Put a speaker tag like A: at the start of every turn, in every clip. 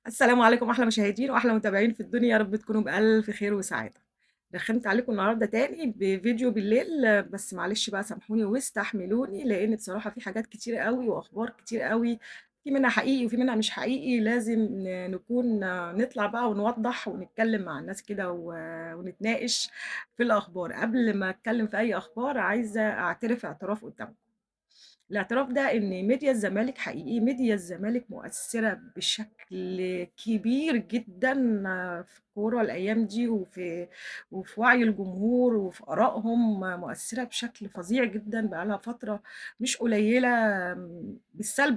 A: السلام عليكم أحلى مشاهدين وأحلى متابعين في الدنيا، يا رب تكونوا بألف خير وسعادة. رخّمت عليكم النهارده تاني بفيديو بالليل، بس معلش بقى سامحوني واستحملوني، لإن بصراحة في حاجات كتيرة أوي وأخبار كتيرة أوي، في منها حقيقي وفي منها مش حقيقي، لازم نكون نطلع بقى ونوضّح ونتكلم مع الناس كده ونتناقش في الأخبار. قبل ما أتكلم في أي أخبار، عايزة أعترف اعتراف قدّامكم. الاعتراف ده إن ميديا الزمالك حقيقي ميديا الزمالك مؤثّرة بشكل كبير جدًا في الكورة الأيام دي، وفي وعي الجمهور وفي آرائهم، مؤثّرة بشكل فظيع جدًا بقى لها فترة مش قليلة، بالسلب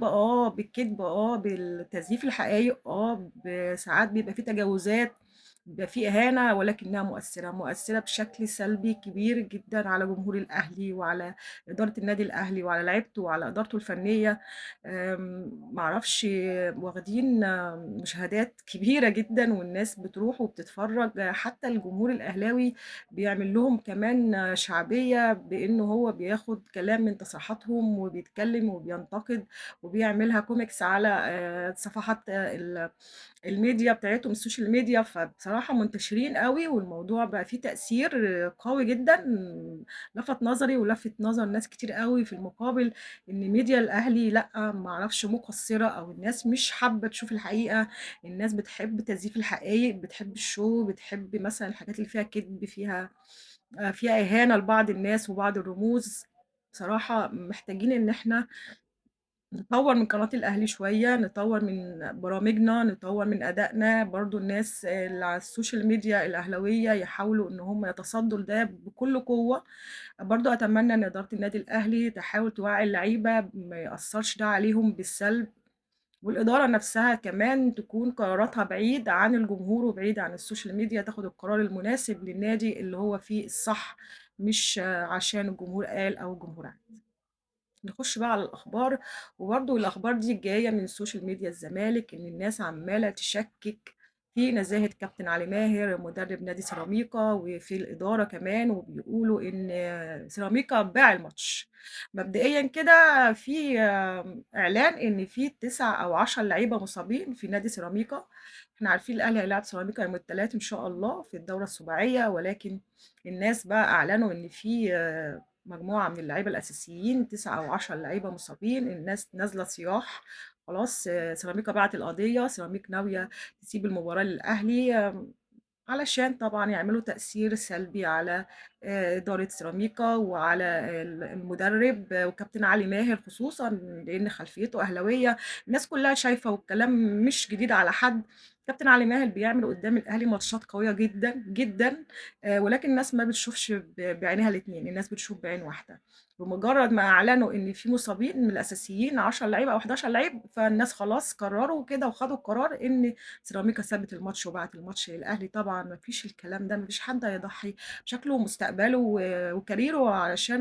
A: بالكدب بالتزييف الحقايق ساعات بيبقى في تجاوزات، بيبقى في إهانة، ولكنها مؤثّرة، مؤثّرة بشكل سلبي كبير جدًا على جمهور الأهلي وعلى إدارة النادي الأهلي وعلى لعيبته وعلى إدارته الفنية. ما أعرفش، واخدين مشاهدات كبيرة جدًا والناس بتروح وبتتفرّج، حتى الجمهور الأهلاوي بيعمل لهم كمان شعبية بإنه هو بياخد كلام من تصريحاتهم وبيتكلم وبينتقد وبيعملها comics على صفحات الميديا بتاعتهم السوشيال ميديا، فبصراحة منتشرين أوي والموضوع بقى فيه تأثير قوي جدًا، لَفَت نظري ولَفِت نظر ناس كتير أوي في المقابل، إن ميديا الأهلي لأ، ما أعرفش مقصّرة أو الناس مش حابة تشوف الحقيقة، الناس بتحب تزييف الحقايق، بتحب الshow، بتحب مثلًا الحاجات اللي فيها كدب، فيها إهانة لبعض الناس وبعض الرموز. بصراحة محتاجين إن إحنا نطوّر من قناة الأهلي شوية، نطوّر من برامجنا، نطوّر من أدائنا، برضه الناس اللي على السوشيال ميديا الأهلاوية يحاولوا إن هم يتصدّوا لده بكل قوة. برضه أتمنى إن إدارة النادي الأهلي تحاول توعّي اللعيبة ما يأثّرش ده عليهم بالسلب، والإدارة نفسها كمان تكون قراراتها بعيد عن الجمهور وبعيد عن السوشيال ميديا، تاخد القرار المناسب للنادي اللي هو فيه الصح، مش عشان الجمهور قال أو الجمهور عاد. نخش بقى على الأخبار، وبرضه الأخبار دي جاية من السوشيال ميديا الزمالك، إن الناس عمّالة تشكِّك في نزاهة كابتن علي ماهر مدرب نادي سيراميكا، وفي الإدارة كمان، وبيقولوا إن سيراميكا باع الماتش. مبدئيًا كده في إعلان إن في 9 أو 10 لعيبة مصابين في نادي سيراميكا، إحنا عارفين الأهلي هيلاعب سيراميكا يوم التلات إن شاء الله في الدورة السباعية، ولكن الناس بقى أعلنوا إن في مجموعة من اللعيبة الأساسيين 9 أو 10 لعيبة مصابين، الناس نازلة صياح، خلاص سيراميكا باعت القضية، سيراميك ناوية تسيب المباراة للأهلي، علشان طبعًا يعملوا تأثير سلبي على إدارة سيراميكا وعلى المدرب وكابتن علي ماهر خصوصًا، لإن خلفيته أهلاوية، الناس كلها شايفة والكلام مش جديد على حد، كابتن علي ماهر بيعمل قدّام الأهلي ماتشات قوية جدًا، جدًا، ولكن الناس ما بتشوفش بعينيها الاتنين، الناس بتشوف بعين واحدة. بمجرد ما أعلنوا إن في مصابين من الأساسيين 10 لعيبة أو 11 لعيب، فالناس خلاص قرروا كده وخدوا القرار إن سيراميكا سابت الماتش وبعت الماتش للأهلي. طبعًا ما فيش الكلام ده، ما فيش حد هيضحي بشكله ومستقبله وكاريره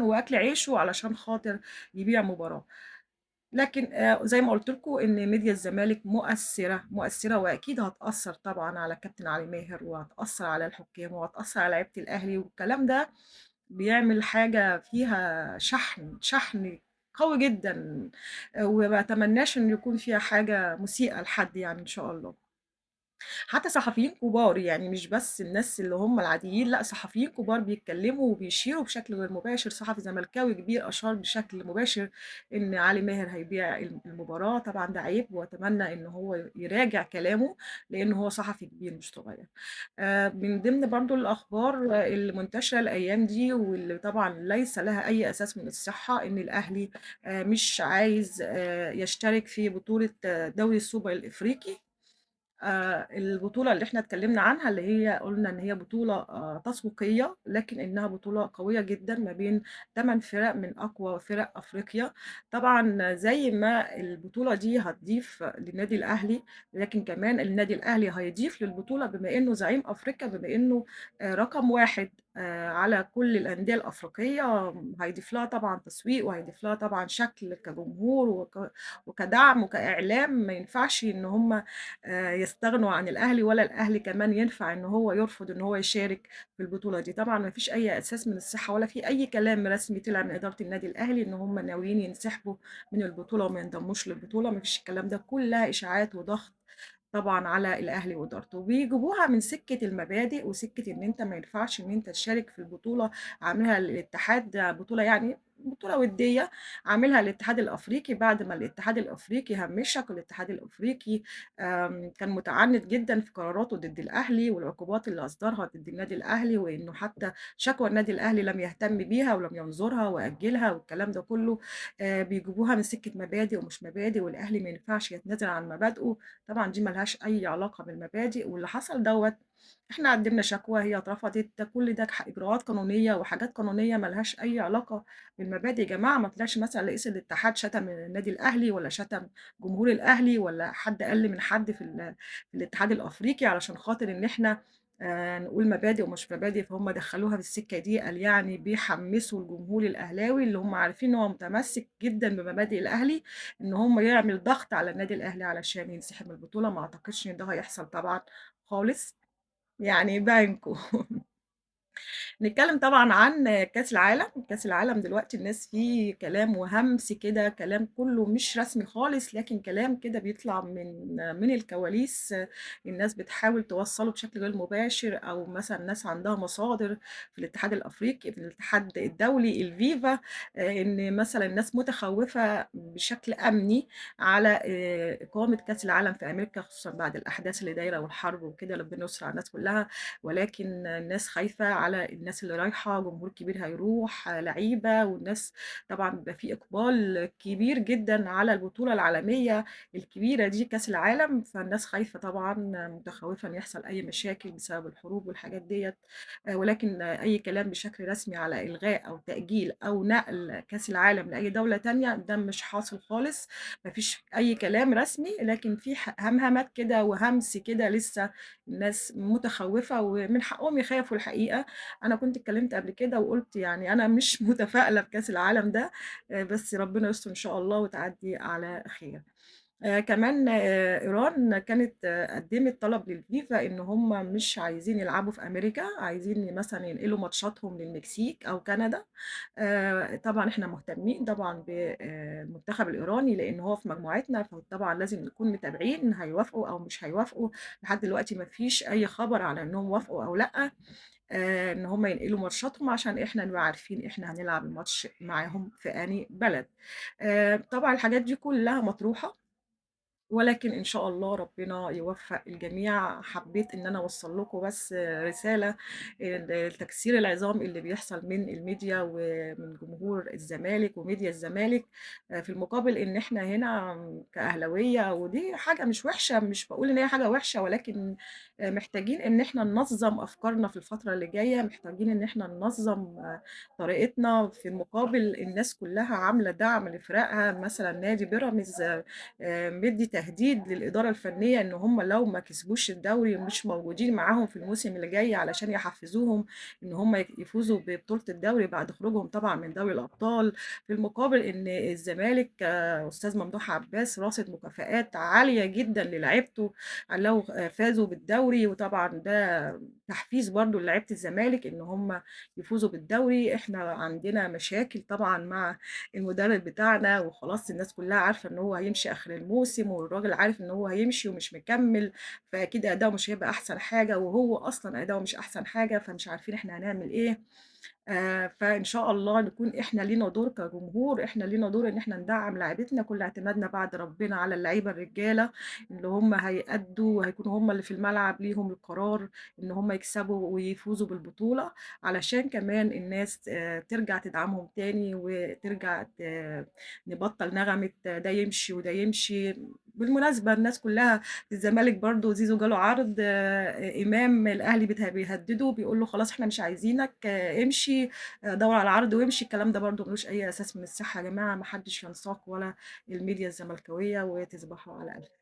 A: وأكل عيشه علشان خاطر يبيع مباراة. لكن زي ما قُلت لكم إن ميديا الزمالك مؤثرة، مؤثرة وأكيد هتأثّر طبعًا على الكابتن علي ماهر وهتأثّر على الحكام وهتأثّر على لعيبة الأهلي، والكلام ده بيعمل حاجة فيها شحن قوي جدًا، وما أتمناش إن يكون فيها حاجة مسيئة لحد يعني إن شاء الله. حتى صحفيين كبار، يعني مش بس الناس اللي هم العاديين، لأ صحفيين كبار بيتكلموا وبيشيروا بشكل غير مباشر، صحفي زملكاوي كبير أشار بشكل مباشر إن علي ماهر هيبيع المباراة، طبعًا ده عيب وأتمنى إن هو يراجع كلامه، لإن هو صحفي كبير مش صغير. من ضمن برضه الأخبار اللي منتشرة الأيام دي واللي طبعًا ليس لها أي أساس من الصحة، إن الأهلي مش عايز يشترك في بطولة دوري السوبر الإفريقي. البطولة اللي إحنا اتكلّمنا عنها اللي هي قُلنا إن هي بطولة تسويقية، لكن إنها بطولة قوية جدًا ما بين 8 فرق من أقوى فرق أفريقيا. طبعًا زي ما البطولة دي هتضيف للنادي الأهلي، لكن كمان النادي الأهلي هيضيف للبطولة بما إنه زعيم أفريقيا، بما إنه رقم 1 على كل الأندية الأفريقية، هيضيف لها طبعًا تسويق وهيضيف لها طبعًا شكل كجمهور وكدعم وكإعلام، ما ينفعش إن هم يستغنوا عن الأهلي ولا الأهلي كمان ينفع إن هو يرفض إن هو يشارك في البطولة دي. طبعًا ما فيش أي أساس من الصحة ولا في أي كلام رسمي طلع من إدارة النادي الأهلي إن هم ناويين ينسحبوا من البطولة وما ينضموش للبطولة، ما فيش الكلام ده، كلها إشاعات وضغط طبعًا على الأهلي وإدارته، وبيجيبوها من سكة المبادئ وسكة إن أنت ما ينفعش إن أنت تشارك في البطولة عاملها الاتحاد بطولة يعني بطولة ودية عاملها الاتحاد الأفريقي بعد ما الاتحاد الأفريقي هَمِّشك، والاتحاد الأفريقي كان متعنت جدًا في قراراته ضد الأهلي والعقوبات اللي أصدرها ضد النادي الأهلي، وإنه حتى شكوى النادي الأهلي لم يهتم بيها ولم ينظرها وأجّلها والكلام ده كله، بيجيبوها من سكة مبادئ ومش مبادئ، والأهلي ما ينفعش يتنازل عن مبادئه. طبعًا دي ما لهاش أي علاقة بالمبادئ، واللي حصل دوّة إحنا قدّمنا شكوى هي اترفضت، ده كل ده إجراءات قانونية وحاجات قانونية ما لهاش أي علاقة بالمبادئ. يا جماعة ما طلعش مثلًا رئيس الاتحاد شتم النادي الأهلي ولا شتم جمهور الأهلي ولا حد أقل من حد في الاتحاد الأفريقي علشان خاطر إن إحنا نقول مبادئ ومش مبادئ، فهُم دخّلوها في السكة دي، قال يعني بيحمّسوا الجمهور الأهلاوي اللي هُم عارفين إن هو متمسك جدًا بمبادئ الأهلي، إن هم يعمل ضغط على النادي الأهلي علشان ينسحب من البطولة. ما أعتقدش إن ده هيحصل طبعًا خالص، يعني بعينكم. نتكلم طبعًا عن كأس العالم. كأس العالم دلوقتي الناس فيه كلام وهمس كده، كلام كلّه مش رسمي خالص، لكن كلام كده بيطلع من الكواليس، الناس بتحاول توصّله بشكل غير مباشر، أو مثلًا ناس عندها مصادر في الاتحاد الأفريقي، في الاتحاد الدولي الفيفا، إن مثلًا الناس متخوّفة بشكل أمني على إقامة كأس العالم في أمريكا، خصوصًا بعد الأحداث اللي دايرة والحرب وكده، ربنا يستر على الناس كلّها. ولكن الناس خايفة على الناس اللي رايحة، جمهور كبير هيروح، لعيبة، والناس طبعًا بيبقى في إقبال كبير جدًا على البطولة العالمية الكبيرة دي كأس العالم، فالناس خايفة طبعًا متخوّفة إن يحصل أي مشاكل بسبب الحروب والحاجات ديّة، ولكن أي كلام بشكل رسمي على إلغاء أو تأجيل أو نقل كأس العالم لأي دولة تانية ده مش حاصل خالص، ما فيش أي كلام رسمي، لكن في همهمات كده وهمس كده لسه الناس متخوّفة ومن حقهم يخافوا الحقيقة. أنا كنت اتكلّمت قبل كده وقُلت يعني أنا مش متفائلة بكأس العالم ده، بس ربنا يستر إن شاء الله وتعدّي على خير. كمان إيران كانت قدّمت طلب للفيفا إن هم مش عايزين يلعبوا في أمريكا، عايزين مثلًا ينقلوا ماتشاتهم للمكسيك أو كندا. طبعًا إحنا مهتمين طبعًا المنتخب الإيراني لإن هو في مجموعتنا، فطبعًا لازم نكون متابعين هيوافقوا أو مش هيوافقوا. لحد دلوقتي ما فيش أي خبر على إنهم وافقوا أو لأ، إن هم ينقلوا ماتشاتهم عشان إحنا نبقى عارفين إحنا هنلعب الماتش معاهم في أنهي بلد. طبعًا الحاجات دي كلّها مطروحة، ولكن إن شاء الله ربنا يوفّق الجميع. حبّيت إن أنا أوصّل لكم بس رسالة تكسير العظام اللي بيحصل من الميديا ومن جمهور الزمالك وميديا الزمالك، في المقابل إن إحنا هنا كأهلاوية، ودي حاجة مش وحشة، مش باقول إن هي حاجة وحشة، ولكن محتاجين إن إحنا ننظّم أفكارنا في الفترة اللي جاية، محتاجين إن إحنا ننظّم طريقتنا. في المقابل الناس كلّها عاملة دعم لفرقها، مثلًا نادي بيراميدز مدّي تهديد للإدارة الفنية إن هم لو ما كسبوش الدوري ومش موجودين معاهم في الموسم اللي جاي علشان يحفّزوهم إن هم يفوزوا ببطولة الدوري بعد خروجهم طبعًا من دوري الأبطال. في المقابل إن الزمالك أستاذ ممدوح عباس راصد مكافآت عالية جدًا للاعيبته لو فازوا بالدوري، وطبعًا ده تحفيز برضه للاعيبة الزمالك إن هم يفوزوا بالدوري. إحنا عندنا مشاكل طبعًا مع المدرب بتاعنا، وخلاص الناس كلها عارفة إن هو هيمشي آخر الموسم، والراجل عارف إن هو هيمشي ومش مكمّل، فأكيد أداؤه مش هيبقى أحسن حاجة، وهو أصلًا أداؤه مش أحسن حاجة، فمش عارفين إحنا هنعمل إيه. فإن شاء الله نكون إحنا لينا دور كجمهور، إحنا لينا دور إن إحنا ندعّم لاعيبتنا، كل اعتمادنا بعد ربنا على اللعيبة الرجالة اللي هم هيأدّوا وهيكونوا هم اللي في الملعب ليهم القرار إن هم يكسبوا ويفوزوا بالبطولة، علشان كمان الناس ترجع تدعمهم تاني، وترجع نبطّل نغمة ده يمشي وده يمشي. بالمناسبة الناس كلّها في الزمالك برضه زيزو جاله عرض، إمام الأهلي بيهدّده بيقول له خلاص إحنا مش عايزينك، امشي، دَوّر على عرض وامشي. الكلام ده برضه ما لوش أي أساس من الصحة يا جماعة، ما حدّش ينساق ولا الميديا الزملكاوية، وتصبحوا على ألف